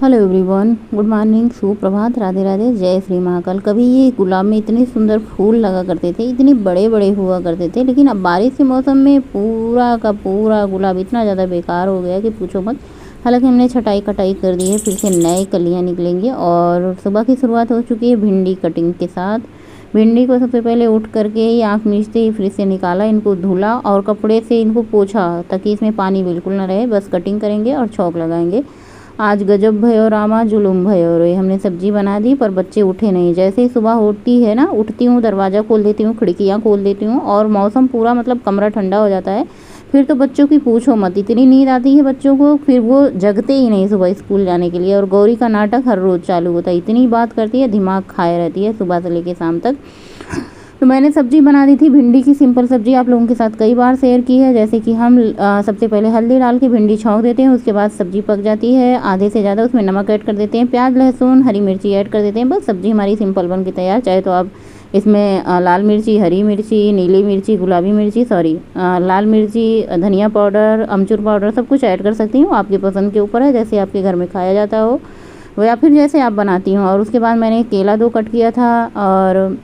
Hello everyone, good morning, सुप्रभात, राधे राधे, जय श्री महाकाल। कभी ये गुलाब में इतने सुंदर फूल लगा करते थे, इतने बड़े बड़े हुआ करते थे, लेकिन अब बारिश के मौसम में पूरा का पूरा गुलाब इतना ज़्यादा बेकार हो गया कि पूछो मत। हालांकि हमने छटाई कटाई कर दी है, फिर से नए कलियाँ निकलेंगी। और सुबह की शुरुआत हो चुकी है भिंडी कटिंग के साथ। भिंडी को सबसे पहले उठ करके ही आँख मीचते ही फ्रिज से निकाला, इनको धुला और कपड़े से इनको पोछा ताकि इसमें पानी बिल्कुल ना रहे। बस कटिंग करेंगे और छौंक लगाएंगे। आज गजब भयो रामा, जुलुम भयो रे। हमने सब्जी बना दी पर बच्चे उठे नहीं। जैसे ही सुबह होती है ना, उठती हूँ, दरवाज़ा खोल देती हूँ, खिड़कियाँ खोल देती हूँ और मौसम पूरा मतलब कमरा ठंडा हो जाता है। फिर तो बच्चों की पूछो मत, इतनी नींद आती है बच्चों को, फिर वो जगते ही नहीं सुबह स्कूल जाने के लिए। और गौरी का नाटक हर रोज़ चालू होता है, इतनी बात करती है, दिमाग खाए रहती है सुबह से लेकर शाम तक। तो मैंने सब्जी बना दी थी भिंडी की, सिंपल सब्जी, आप लोगों के साथ कई बार शेयर की है। जैसे कि हम सबसे पहले हल्दी डाल के भिंडी छौंक देते हैं, उसके बाद सब्जी पक जाती है, आधे से ज़्यादा उसमें नमक ऐड कर देते हैं, प्याज लहसुन हरी मिर्ची ऐड कर देते हैं, बस सब्जी हमारी सिंपल बन के तैयार। चाहे तो आप इसमें लाल मिर्ची, हरी मिर्ची, नीली मिर्ची, गुलाबी मिर्ची, लाल मिर्ची, धनिया पाउडर, अमचूर पाउडर, सब कुछ ऐड कर सकती हूँ, आपकी पसंद के ऊपर है, जैसे आपके घर में खाया जाता हो वो, या फिर जैसे आप बनाती हूँ। और उसके बाद मैंने केला 2 कट किया था और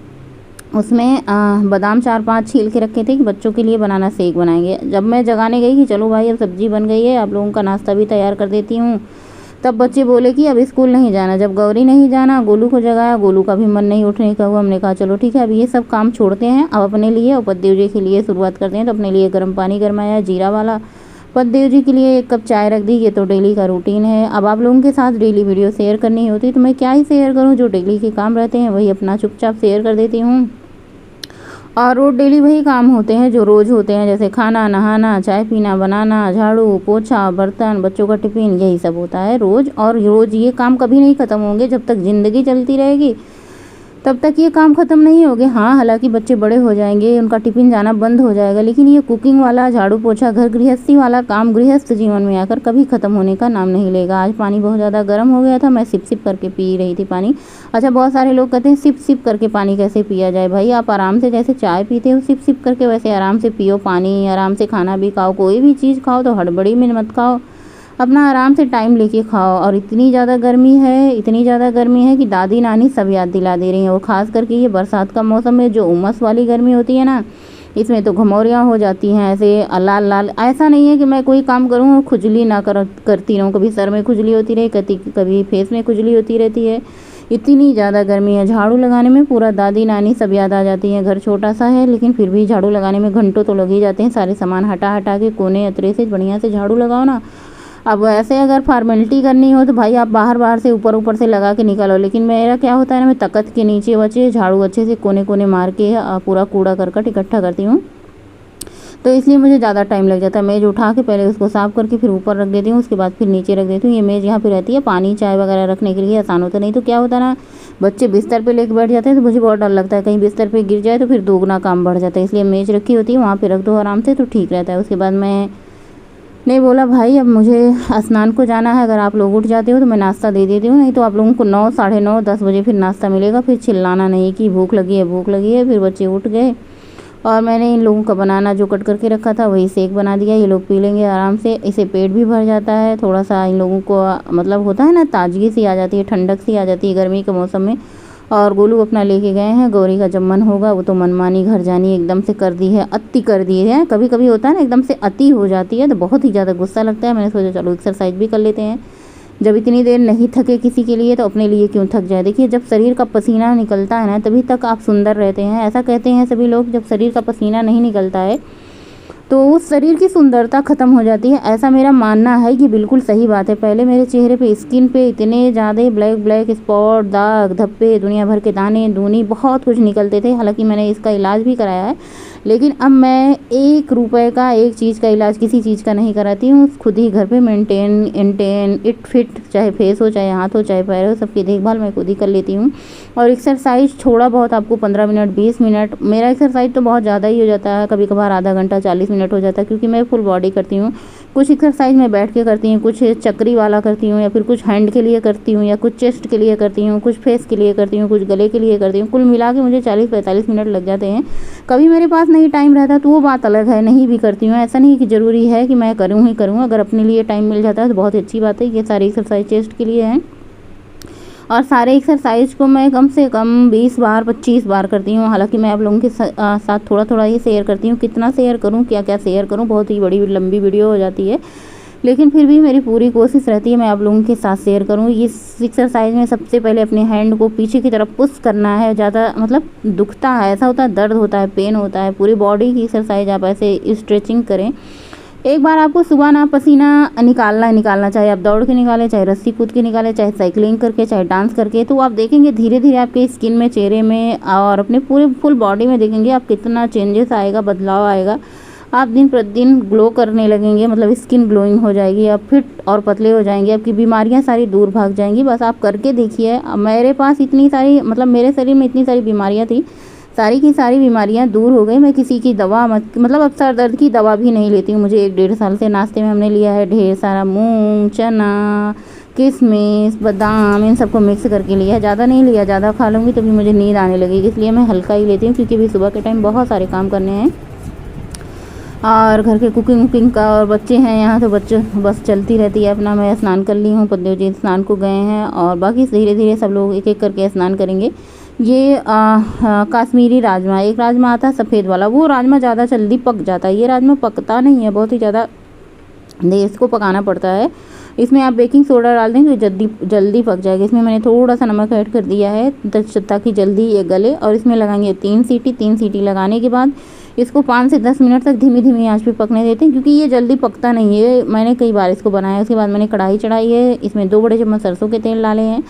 उसमें बादाम 4-5 छील के रखे थे कि बच्चों के लिए बनाना, शेक बनाएंगे। जब मैं जगाने गई कि चलो भाई अब सब्जी बन गई है, आप लोगों का नाश्ता भी तैयार कर देती हूँ, तब बच्चे बोले कि अब स्कूल नहीं जाना। जब गौरी नहीं जाना, गोलू को जगाया, गोलू का भी मन नहीं उठने का हुआ। हमने कहा चलो ठीक है, अब ये सब काम छोड़ते हैं, अब अपने लिए और पतिदेव जी के लिए शुरुआत करते हैं। तो अपने लिए गर्म पानी गरमाया जीरा वाला, पतिदेव जी के लिए 1 कप चाय रख दी। ये तो डेली का रूटीन है। अब आप लोगों के साथ डेली वीडियो शेयर करनी होती तो मैं क्या ही शेयर करूँ, जो डेली के काम रहते हैं वही अपना चुपचाप शेयर कर देती हूँ। और रोज़ डेली वही काम होते हैं जो रोज़ होते हैं, जैसे खाना, नहाना, चाय पीना, बनाना, झाड़ू पोछा, बर्तन, बच्चों का टिफ़िन, यही सब होता है रोज़। और रोज़ ये काम कभी नहीं ख़त्म होंगे, जब तक ज़िंदगी चलती रहेगी तब तक ये काम ख़त्म नहीं होंगे। हाँ, हालांकि बच्चे बड़े हो जाएंगे, उनका टिफ़िन जाना बंद हो जाएगा, लेकिन ये कुकिंग वाला, झाड़ू पोछा, घर गृहस्थी वाला काम गृहस्थ जीवन में आकर कभी ख़त्म होने का नाम नहीं लेगा। आज पानी बहुत ज़्यादा गर्म हो गया था, मैं सिप सिप करके पी रही थी पानी। अच्छा, बहुत सारे लोग कहते हैं सिप सिप करके पानी कैसे पिया जाए। भाई आप आराम से जैसे चाय पीते हो सिप सिप करके, वैसे आराम से पियो पानी, आराम से खाना भी खाओ। कोई भी चीज़ खाओ तो हड़बड़ी में मत खाओ, अपना आराम से टाइम लेके खाओ। और इतनी ज़्यादा गर्मी है, इतनी ज़्यादा गर्मी है कि दादी नानी सब याद दिला दे रही हैं। और ख़ास करके ये बरसात का मौसम में जो उमस वाली गर्मी होती है ना, इसमें तो घमौरियाँ हो जाती हैं ऐसे लाल लाल। ऐसा नहीं है कि मैं कोई काम करूँ और खुजली ना करती रहूँ, कभी सर में खुजली होती रही, कभी फेस में खुजली होती रहती है। इतनी ज़्यादा गर्मी है, झाड़ू लगाने में पूरा दादी नानी सब याद आ जाती हैं। घर छोटा सा है लेकिन फिर भी झाड़ू लगाने में घंटों तो लग ही जाते हैं। सारे सामान हटा हटा के कोने अतरे से बढ़िया से झाड़ू लगाओ ना। अब ऐसे अगर फार्मेलिटी करनी हो तो भाई आप बाहर से ऊपर से लगा के निकालो, लेकिन मेरा क्या होता है ना, मैं तख्त के नीचे बचे झाड़ू अच्छे से कोने कोने मार के पूरा कूड़ा करकट इकट्ठा करती हूँ, तो इसलिए मुझे ज़्यादा टाइम लग जाता है। मेज़ उठा के पहले उसको साफ़ करके फिर ऊपर रख देती हूँ, उसके बाद फिर नीचे रख देती हूँ। ये मेज़ यहाँ पे रहती है पानी चाय वगैरह रखने के लिए, आसान होता। नहीं तो क्या होता ना, बच्चे बिस्तर पे लेके बैठ जाते हैं तो मुझे बहुत डर लगता है कहीं बिस्तर पे गिर जाए तो फिर दोगुना काम बढ़ जाता है। इसलिए मेज़ रखी होती है, वहाँ पर रख दो आराम से तो ठीक रहता है। उसके बाद मैं नहीं बोला भाई अब मुझे स्नान को जाना है, अगर आप लोग उठ जाते हो तो मैं नाश्ता दे देती हूँ, नहीं तो आप लोगों को 9, साढ़े 9, 10 बजे फिर नाश्ता मिलेगा। फिर चिल्लाना नहीं कि भूख लगी है भूख लगी है। फिर बच्चे उठ गए और मैंने इन लोगों का बनाना जो कट करके रखा था वही शेक बना दिया। ये लोग पी लेंगे आराम से, इससे पेट भी भर जाता है। थोड़ा सा इन लोगों को मतलब होता है ना, ताजगी सी आ जाती है, ठंडक सी आ जाती है गर्मी के मौसम में। और गोलू अपना लेके गए हैं, गौरी का जब मन होगा वो तो मनमानी घर जानी एकदम से कर दी है, अति कर दी है। कभी कभी होता है ना एकदम से अति हो जाती है तो बहुत ही ज़्यादा गुस्सा लगता है। मैंने सोचा चलो एक्सरसाइज भी कर लेते हैं, जब इतनी देर नहीं थके किसी के लिए तो अपने लिए क्यों थक जाए। देखिए जब शरीर का पसीना निकलता है ना तभी तक आप सुंदर रहते हैं, ऐसा कहते हैं सभी लोग। जब शरीर का पसीना नहीं निकलता है तो उस शरीर की सुंदरता ख़त्म हो जाती है, ऐसा मेरा मानना है कि बिल्कुल सही बात है। पहले मेरे चेहरे पे, स्किन पे इतने ज़्यादा ब्लैक ब्लैक स्पॉट, दाग धब्बे, दुनिया भर के दाने दूनी, बहुत कुछ निकलते थे। हालांकि मैंने इसका इलाज भी कराया है, लेकिन अब मैं 1 रुपए का एक चीज़ का इलाज किसी चीज़ का नहीं कराती हूँ, खुद ही घर पे मेंटेन इट फिट, चाहे फेस हो, चाहे हाथ हो, चाहे पैर हो, सबकी देखभाल मैं खुद ही कर लेती हूँ। और एक्सरसाइज थोड़ा बहुत आपको 15 मिनट 20 मिनट, मेरा एक्सरसाइज तो बहुत ज़्यादा ही हो जाता है, कभी कभार आधा घंटा 40 मिनट हो जाता है, क्योंकि मैं फुल बॉडी करती हूँ। कुछ एक्सरसाइज मैं बैठ के करती हूँ, कुछ चक्री वाला करती हूँ, या फिर कुछ हैंड के लिए करती हूँ, या कुछ चेस्ट के लिए करती हूँ, कुछ फेस के लिए करती हूँ, कुछ गले के लिए करती हूँ। कुल मिला के मुझे 40-45 मिनट लग जाते हैं। कभी मेरे पास नहीं टाइम रहता तो वो बात अलग है, नहीं भी करती हूँ। ऐसा नहीं कि ज़रूरी है कि मैं करूँ ही करूँ, अगर अपने लिए टाइम मिल जाता है तो बहुत अच्छी बात है। ये सारी एक्सरसाइज चेस्ट के लिए हैं और सारे एक्सरसाइज को मैं कम से कम 20 बार 25 बार करती हूँ। हालांकि मैं आप लोगों के साथ थोड़ा थोड़ा ही शेयर करती हूँ, कितना शेयर करूँ, क्या क्या शेयर करूँ, बहुत ही बड़ी लंबी वीडियो हो जाती है, लेकिन फिर भी मेरी पूरी कोशिश रहती है मैं आप लोगों के साथ शेयर करूँ। इस एक्सरसाइज में सबसे पहले अपने हैंड को पीछे की तरफ पुश करना है। ज़्यादा मतलब दुखता है, ऐसा होता है, दर्द होता है, पेन होता है, पूरी बॉडी की एक्सरसाइज आप ऐसे स्ट्रेचिंग करें। एक बार आपको सुबह ना पसीना निकालना, चाहे आप दौड़ के निकालें, चाहे रस्सी कूद के निकालें, चाहे साइकिलिंग करके, चाहे डांस करके, तो आप देखेंगे धीरे धीरे आपके स्किन में, चेहरे में और अपने पूरे फुल बॉडी में देखेंगे आप कितना चेंजेस आएगा, बदलाव आएगा। आप दिन प्रतिदिन ग्लो करने लगेंगे, मतलब स्किन ग्लोइंग हो जाएगी, आप फिट और पतले हो जाएंगे, आपकी बीमारियां सारी दूर भाग जाएंगी। बस आप करके देखिए। मेरे पास इतनी सारी, मतलब मेरे शरीर में इतनी सारी बीमारियां थी, सारी की सारी बीमारियां दूर हो गई। मैं किसी की दवा मतलब अब सर दर्द की दवा भी नहीं लेती हूँ। मुझे 1-1.5 साल से नाश्ते में हमने लिया है ढेर सारा मूंग, चना, किशमिश, बादाम, इन सबको मिक्स करके लिया है। ज़्यादा नहीं लिया, ज़्यादा खा लूँगी तो भी मुझे नींद आने लगेगी, इसलिए मैं हल्का ही लेती हूँ, क्योंकि अभी सुबह के टाइम बहुत सारे काम करने हैं और घर के कुकिंग का, और बच्चे हैं यहाँ तो बच्चे बस चलती रहती है अपना। मैं स्नान कर ली हूँ, पतिदेव जी स्नान को गए हैं और बाकी धीरे धीरे सब लोग एक एक करके स्नान करेंगे। ये काश्मीरी राजमा, एक राजमा आता है सफ़ेद वाला, वो राजमा ज़्यादा जल्दी पक जाता है। ये राजमा पकता नहीं है, बहुत ही ज़्यादा देर इसको पकाना पड़ता है। इसमें आप बेकिंग सोडा डाल दें तो जल्दी पक जाएगा। इसमें मैंने थोड़ा सा नमक ऐड कर दिया है ताकि जल्दी ये गले, और इसमें लगाएंगे 3 सीटी। 3 सीटी लगाने के बाद इसको 5 से 10 मिनट तक धीमी धीमी आंच पे पकने देते हैं, क्योंकि ये जल्दी पकता नहीं है। मैंने कई बार इसको बनाया। उसके बाद मैंने कढ़ाई चढ़ाई है, इसमें 2 बड़े चम्मच सरसों के तेल डाले हैं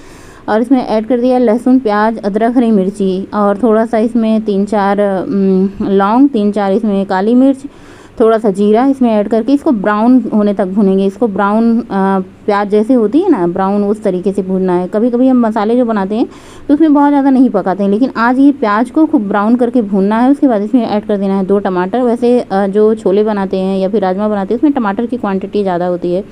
और इसमें ऐड कर दिया लहसुन, प्याज, अदरक, हरी मिर्ची, और थोड़ा सा इसमें 3-4 लौंग, 3-4 इसमें काली मिर्च, थोड़ा सा जीरा इसमें ऐड करके इसको ब्राउन होने तक भूनेंगे। इसको ब्राउन प्याज जैसे होती है ना ब्राउन, उस तरीके से भूनना है। कभी कभी हम मसाले जो बनाते हैं तो उसमें बहुत ज़्यादा नहीं पकाते हैं, लेकिन आज ये प्याज को खूब ब्राउन करके भूनना है। उसके बाद इसमें ऐड कर देना है 2 टमाटर। वैसे जो छोले बनाते हैं या फिर राजमा बनाते हैं उसमें टमाटर की क्वांटिटी ज़्यादा होती है।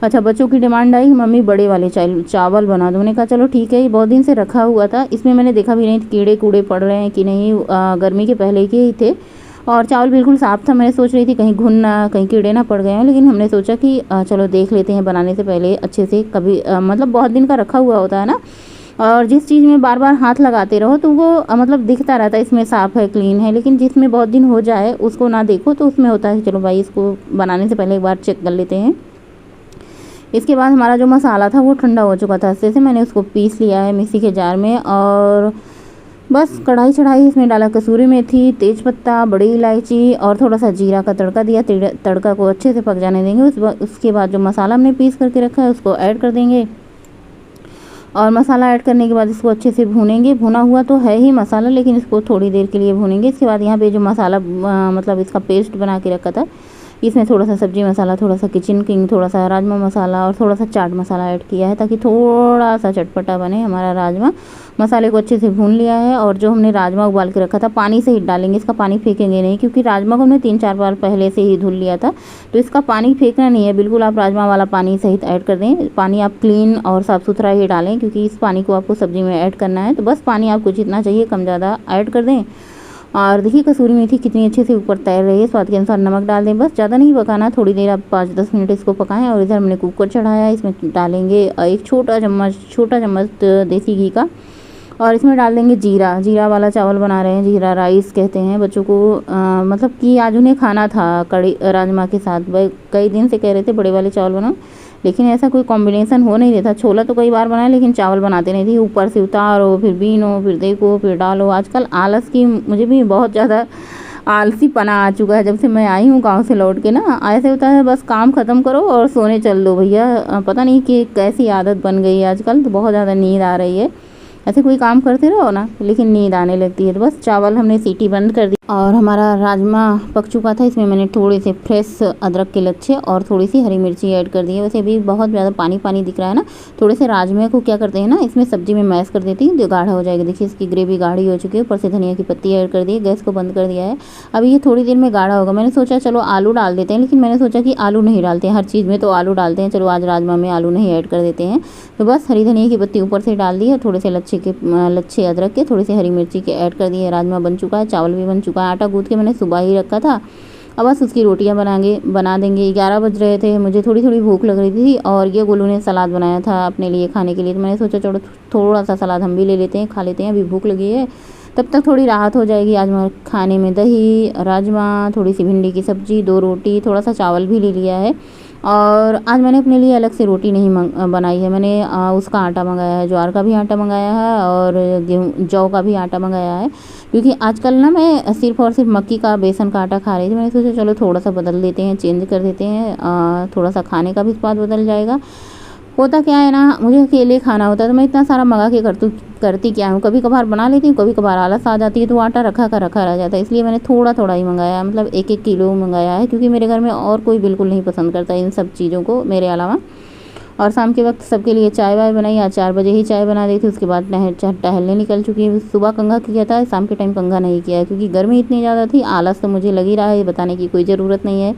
अच्छा, बच्चों की डिमांड आई मम्मी बड़े वाले चावल बना दो। मैंने कहा चलो ठीक है, ये बहुत दिन से रखा हुआ था, इसमें मैंने देखा भी नहीं कीड़े कूड़े पड़ रहे हैं कि नहीं, गर्मी के पहले के ही थे और चावल बिल्कुल साफ़ था। मैंने सोच रही थी कहीं घुन ना, कहीं कीड़े ना पड़ गए हों, लेकिन हमने सोचा कि चलो देख लेते हैं बनाने से पहले अच्छे से। कभी मतलब बहुत दिन का रखा हुआ होता है ना, और जिस चीज़ में बार बार हाथ लगाते रहो तो वो मतलब दिखता रहता है इसमें साफ़ है, क्लीन है, लेकिन जिसमें बहुत दिन हो जाए उसको ना देखो तो उसमें होता है चलो भाई इसको बनाने से पहले एक बार चेक कर लेते हैं। इसके बाद हमारा जो मसाला था वो ठंडा हो चुका था अच्छे से, मैंने उसको पीस लिया है मिक्सी के जार में और बस कढ़ाई चढ़ाई, इसमें डाला कसूरी मेथी, तेज़पत्ता, बड़ी इलायची और थोड़ा सा जीरा का तड़का दिया। तड़का को अच्छे से पक जाने देंगे। उसके बाद जो मसाला हमने पीस करके रखा है उसको ऐड कर देंगे और मसाला ऐड करने के बाद इसको अच्छे से भूनेंगे। भुना हुआ तो है ही मसाला, लेकिन इसको थोड़ी देर के लिए भूनेंगे। इसके बाद यहाँ पे जो मसाला मतलब इसका पेस्ट बना के रखा था, इसमें थोड़ा सा सब्जी मसाला, थोड़ा सा किचन किंग, थोड़ा सा राजमा मसाला और थोड़ा सा चाट मसाला ऐड किया है ताकि थोड़ा सा चटपटा बने हमारा राजमा। मसाले को अच्छे से भून लिया है और जो हमने राजमा उबाल के रखा था पानी से ही डालेंगे, इसका पानी फेंकेंगे नहीं, क्योंकि राजमा को हमने 3-4 बार पहले से ही धुल लिया था, तो इसका पानी फेंकना नहीं है बिल्कुल। आप राजमा वाला पानी सहित ऐड कर दें। पानी आप क्लीन और साफ़ सुथरा ही डालें, क्योंकि इस पानी को आपको सब्ज़ी में ऐड करना है। तो बस पानी आपको जितना चाहिए कम ज़्यादा ऐड कर दें। और देखिए कसूरी मेथी कितनी अच्छे से ऊपर तैर रही है। स्वाद के अनुसार नमक डाल दें, बस ज़्यादा नहीं पकाना, थोड़ी देर आप 5-10 मिनट इसको पकाएं। और इधर हमने कुकर चढ़ाया है, इसमें डालेंगे एक छोटा चम्मच देसी घी का और इसमें डाल देंगे जीरा वाला चावल बना रहे हैं, जीरा राइस कहते हैं बच्चों को। मतलब कि आज उन्हें खाना था कड़ी राजमा के साथ। कई दिन से कह रहे थे बड़े वाले चावल बनाओ, लेकिन ऐसा कोई कॉम्बिनेशन हो नहीं देता। छोला तो कई बार बनाया, लेकिन चावल बनाते नहीं थे। ऊपर से उतारो, फिर बीनो, फिर देखो, फिर डालो। आजकल आलस की, मुझे भी बहुत ज़्यादा आलसी पना आ चुका है जब से मैं आई हूँ गांव से लौट के ना। ऐसे होता है बस काम ख़त्म करो और सोने चल दो भैया। पता नहीं कि कैसी आदत बन गई है आजकल, तो बहुत ज़्यादा नींद आ रही है। ऐसे कोई काम करते रहो ना, लेकिन नींद आने लगती है। तो बस चावल हमने सीटी बंद कर दी। और हमारा राजमा पक चुका था। इसमें मैंने थोड़े से फ्रेश अदरक के लच्छे और थोड़ी सी हरी मिर्ची ऐड कर दी है। वैसे भी बहुत ज़्यादा पानी पानी दिख रहा है ना, थोड़े से राजमे को क्या करते हैं ना, इसमें सब्जी में मैश कर देती हूँ तो गाढ़ा हो जाएगा। देखिए इसकी ग्रेवी गाढ़ी हो चुकी है। ऊपर से धनिया की पत्ती ऐड कर दी है। गैस को बंद कर दिया है। अब ये थोड़ी देर में गाढ़ा होगा। मैंने सोचा चलो आलू डाल देते हैं, लेकिन मैंने सोचा कि आलू नहीं डालते हैं, हर चीज़ में तो आलू डालते हैं, चलो आज राजमा में आलू नहीं ऐड कर देते हैं। तो बस हरी धनिया की पत्ती ऊपर से डाल दी है। थोड़े से लच्छे अदरक के, थोड़ी सी हरी मिर्ची के ऐड कर दिए। राजमा बन चुका है, चावल भी बन चुका है। आटा गूँथ के मैंने सुबह ही रखा था। अब बस उसकी रोटियां बना देंगे। 11 बज रहे थे, मुझे थोड़ी थोड़ी भूख लग रही थी और ये गोलू ने सलाद बनाया था अपने लिए खाने के लिए, तो मैंने सोचा चलो थोड़ा सा सलाद हम भी ले लेते हैं, खा लेते हैं, अभी भूख लगी है, तब तक थोड़ी राहत हो जाएगी। आज मैं खाने में दही, राजमा, थोड़ी सी भिंडी की सब्ज़ी, 2 रोटी, थोड़ा सा चावल भी ले लिया है। और आज मैंने अपने लिए अलग से रोटी नहीं बनाई है। मैंने उसका आटा मंगाया है, ज्वार का भी आटा मंगाया है और गेहूँ जौ का भी आटा मंगाया है, क्योंकि आजकल ना मैं सिर्फ़ और सिर्फ मक्की का बेसन का आटा खा रही थी। मैंने सोचा चलो थोड़ा सा बदल देते हैं, चेंज कर देते हैं, थोड़ा सा खाने का भी स्वाद बदल जाएगा। होता क्या है ना, मुझे अकेले खाना होता है तो मैं इतना सारा मंगा के करती क्या हूँ, कभी कभार बना लेती हूँ, कभी कभार आलस आ जाती है तो आटा रखा का रखा रह जाता है। इसलिए मैंने थोड़ा थोड़ा ही मंगाया, मतलब 1-1 किलो मंगाया है, क्योंकि मेरे घर में और कोई बिल्कुल नहीं पसंद करता इन सब चीज़ों को मेरे अलावा। और शाम के वक्त सबके लिए चाय वाय बनाई। आज 4 बजे ही चाय बना दी थी। उसके बाद टहलने निकल चुकी है। सुबह कंघा किया था, शाम के टाइम कंघा नहीं किया है, क्योंकि गर्मी इतनी ज़्यादा थी। आलस तो मुझे लग ही रहा है, ये बताने की कोई ज़रूरत नहीं है।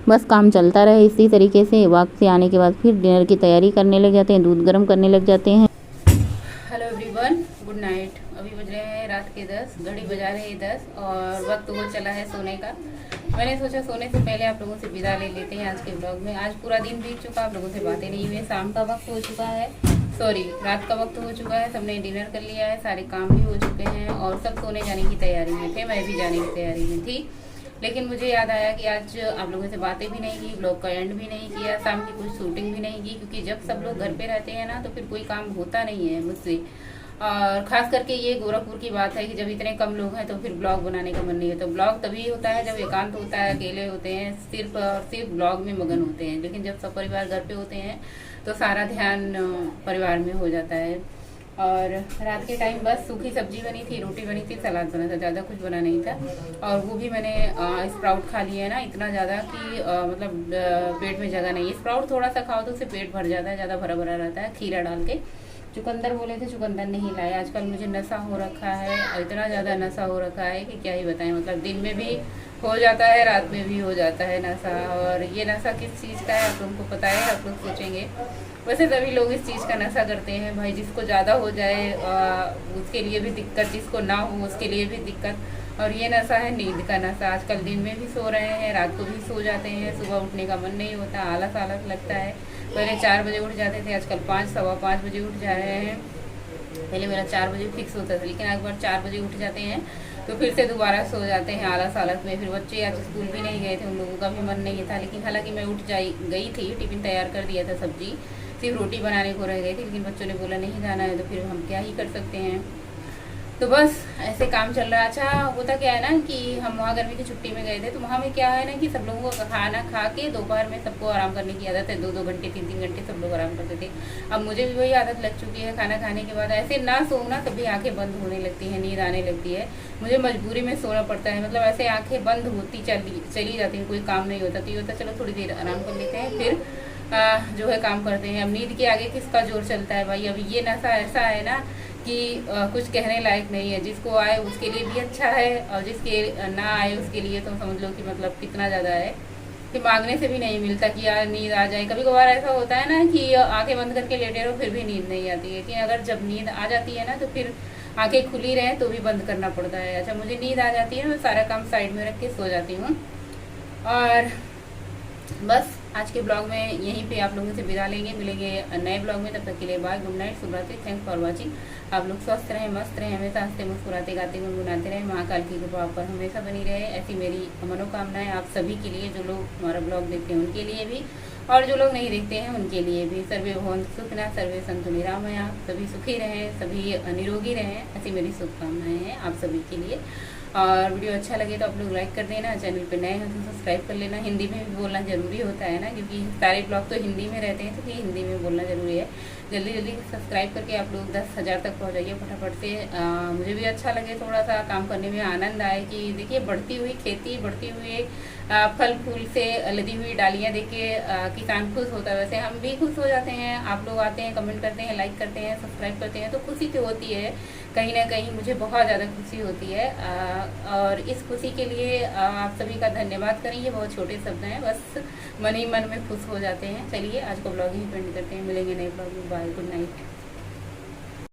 बस काम चलता रहे इसी तरीके से। वक्त से आने के बाद फिर डिनर की तैयारी करने लग जाते हैं, दूध गर्म करने लग जाते हैं। Hello everyone, good night. अभी बज रहे हैं रात के 10, घड़ी बजा रहे हैं 10 और वक्त हो चला है सोने का। मैंने सोचा सोने से पहले आप लोगों से विदा ले लेते हैं आज के ब्लॉग में। आज पूरा दिन बीत चुका, आप लोगों से बातें नहीं हुई। शाम का वक्त हो चुका है, सॉरी रात का वक्त हो चुका है। सबने डिनर कर लिया है, सारे काम भी हो चुके हैं और सब सोने जाने की तैयारी में थे। मैं भी जाने की तैयारी में थी, लेकिन मुझे याद आया कि आज आप लोगों से बातें भी नहीं की, ब्लॉग का एंड भी नहीं किया, शाम की कुछ शूटिंग भी नहीं की, क्योंकि जब सब लोग घर पे रहते हैं ना तो फिर कोई काम होता नहीं है मुझसे। और खास करके ये गोरखपुर की बात है कि जब इतने कम लोग हैं तो फिर ब्लॉग बनाने का मन नहीं है। तो ब्लॉग तभी होता है जब एकांत होता है, अकेले होते हैं, सिर्फ और सिर्फ ब्लॉग में मगन होते हैं। लेकिन जब सब परिवार घर पे होते हैं तो सारा ध्यान परिवार में हो जाता है। और रात के टाइम बस सूखी सब्जी बनी थी, रोटी बनी थी, सलाद बना था, ज़्यादा कुछ बना नहीं था। और वो भी मैंने स्प्राउट खा लिया है ना, इतना ज़्यादा कि मतलब पेट में जगह नहीं है। स्प्राउट थोड़ा सा खाओ तो उससे पेट भर जाता है, ज़्यादा भरा भरा रहता है। खीरा डाल के चुकंदर बोले थे, चुकंदर नहीं लाए। आजकल मुझे नशा हो रखा है और इतना ज़्यादा नशा हो रखा है कि क्या ही बताएं। मतलब दिन में भी हो जाता है, रात में भी हो जाता है नशा। और ये नशा किस चीज़ का है आप लोगों को पता है? आप लोग सोचेंगे वैसे सभी लोग इस चीज़ का नशा करते हैं भाई। जिसको ज़्यादा हो जाए उसके लिए भी दिक्कत, जिसको ना हो उसके लिए भी दिक्कत। और ये नशा है नींद का नशा। आजकल दिन में भी सो रहे हैं, रात को भी सो जाते हैं, सुबह उठने का मन नहीं होता, आलस आलस लगता है। पहले 4 बजे उठ जाते थे, आजकल 5 सवा 5 बजे उठ जा रहे हैं। पहले मेरा 4 बजे फिक्स होता था, लेकिन एक बार 4 बजे उठ जाते हैं तो फिर से दोबारा सो जाते हैं आलस आलस में। फिर बच्चे आज स्कूल भी नहीं गए थे, उन लोगों का भी मन नहीं था। लेकिन हालांकि मैं गई थी, टिफिन तैयार कर दिया था, सब्जी सिर्फ रोटी बनाने को रह गई थी। लेकिन बच्चों ने बोला नहीं जाना है, तो फिर हम क्या ही कर सकते हैं। तो बस ऐसे काम चल रहा है। अच्छा होता क्या है ना कि हम वहाँ गर्मी की छुट्टी में गए थे, तो वहाँ में क्या है ना कि सब लोगों को खाना खा के दोपहर में सबको आराम करने की आदत है। 2-2 घंटे 3-3 घंटे सब लोग आराम करते थे। अब मुझे भी वही आदत लग चुकी है, खाना खाने के बाद ऐसे ना सोऊं ना तभी आंखें बंद होने लगती हैं, नींद आने लगती है। मुझे मजबूरी में सोना पड़ता है, मतलब ऐसे आंखें बंद होती चली जाती हैं, कोई काम नहीं होता तो ये होता चलो थोड़ी देर आराम कर लेते हैं, फिर जो है काम करते हैं। अब नींद के आगे किसका जोर चलता है भाई। अब ये नशा ऐसा है ना कि कुछ कहने लायक नहीं है। जिसको आए उसके लिए भी अच्छा है और जिसके ना आए उसके लिए तो समझ लो कि मतलब कितना ज़्यादा है कि मांगने से भी नहीं मिलता कि यार नींद आ जाए। कभी कभार ऐसा होता है ना कि आंखें बंद करके लेटे रहो फिर भी नींद नहीं आती है। लेकिन अगर जब नींद आ जाती है ना तो फिर आंखें खुली रहें तो भी बंद करना पड़ता है। अच्छा मुझे नींद आ जाती है, मैं सारा काम साइड में रख के सो जाती हूँ। और बस आज के ब्लॉग में यहीं पे आप लोगों से विदा लेंगे, मिलेंगे नए ब्लॉग में। तब तक के लिए बाय, गुड नाइट, शुभ रात्रि, थैंक्स फॉर वॉचिंग। आप लोग स्वस्थ रहें, मस्त रहें, हमेशा हंसते मुस्कुराते गाते गुनगुनाते रहें। महाकाल की कृपा आप पर हमेशा बनी रहे, ऐसी मेरी मनोकामनाएं आप सभी के लिए। जो लोग हमारा ब्लॉग देखते हैं उनके लिए भी और जो लोग नहीं देखते हैं उनके लिए भी। सर्वे भवन्तु सुखिनः, सर्वे सन्तु निरामया, सभी सुखी रहें, सभी निरोगी रहें, ऐसी मेरी शुभकामनाएं हैं आप सभी के लिए। और वीडियो अच्छा लगे तो आप लोग लाइक कर देना, चैनल पे नए हो तो सब्सक्राइब कर लेना। हिंदी में भी बोलना ज़रूरी होता है ना, क्योंकि सारे ब्लॉग तो हिंदी में रहते हैं तो हिंदी में बोलना ज़रूरी है। जल्दी जल्दी सब्सक्राइब करके आप लोग 10,000 तक पहुँच जाइए फटाफट से। मुझे भी अच्छा लगे, थोड़ा सा काम करने में आनंद आए कि देखिए बढ़ती हुई खेती, बढ़ती हुई फल फूल से लदी हुई डालियाँ देख के किसान खुश होता है। वैसे हम भी खुश हो जाते हैं, आप लोग आते हैं, कमेंट करते हैं, लाइक करते हैं, सब्सक्राइब करते हैं, तो खुशी तो होती है कहीं ना कहीं, मुझे बहुत ज़्यादा खुशी होती है। और इस खुशी के लिए आप सभी का धन्यवाद करें। ये बहुत छोटे शब्द हैं, बस मन ही मन में खुश हो जाते हैं। चलिए आज को ब्लॉग ही पेंड करते हैं, मिलेंगे नए ब्लॉग में। Bye, good night.